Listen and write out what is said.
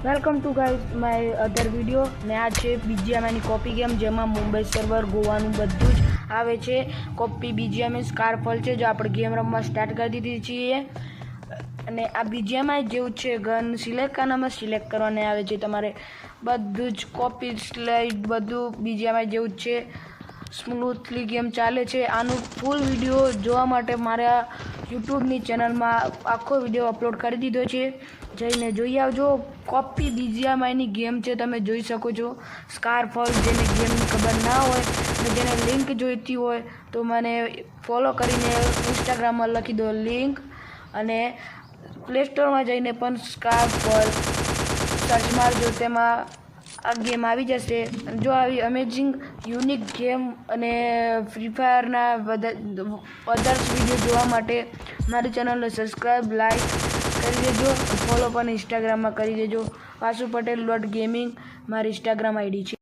Welcome to guys my other video ને આ છે બીજીએમઆઈની કોપી ગેમ જેમાં મુંબઈ સર્વર ગોવાનું બધું જ આવે છે. કોપી બીજીએમઆઈ સ્કારફોલ છે જો આપણે ગેમ રમવા સ્ટાર્ટ કરી દીધી છીએ અને આ બીજીએમઆઈ જેવું છે. ગન સિલેક્ટ કરનામાં સિલેક્ટ કરવાને આવે છે તમારે બધું જ કોપી સ્લાઇડ બધું બીજીએમઆઈ જેવું જ છે. સ્મૂથલી ગેમ ચાલે છે. આનું ફૂલ વિડીયો જોવા માટે મારા યુટ્યુબની ચેનલમાં આખો વિડીયો અપલોડ કરી દીધો છે, જઈને જોઈ આવજો. કોપી બીજીએમઆઈની ગેમ છે, તમે જોઈ શકો છો. સ્કારફોલ જેને ગેમની ખબર ના હોય અને જેને લિંક જોઈતી હોય તો મને ફોલો કરીને ઇન્સ્ટાગ્રામમાં લખી દો લિંક, અને પ્લે સ્ટોરમાં જઈને પણ સ્કારફોલ સર્ચ મારજો, તેમાં આ ગેમ આવી જશે. જો આવી અમેઝિંગ યુનિક ગેમ અને ફ્રી ફાયરના અધર્સ વિડીયો જોવા માટે મારી ચેનલને સબસ્ક્રાઈબ લાઈક કરી દેજો, ફોલો પણ ઇન્સ્ટાગ્રામમાં કરી દેજો. વાસુ પટેલ .ગેમિંગ મારી ઇન્સ્ટાગ્રામ આઈડી છે.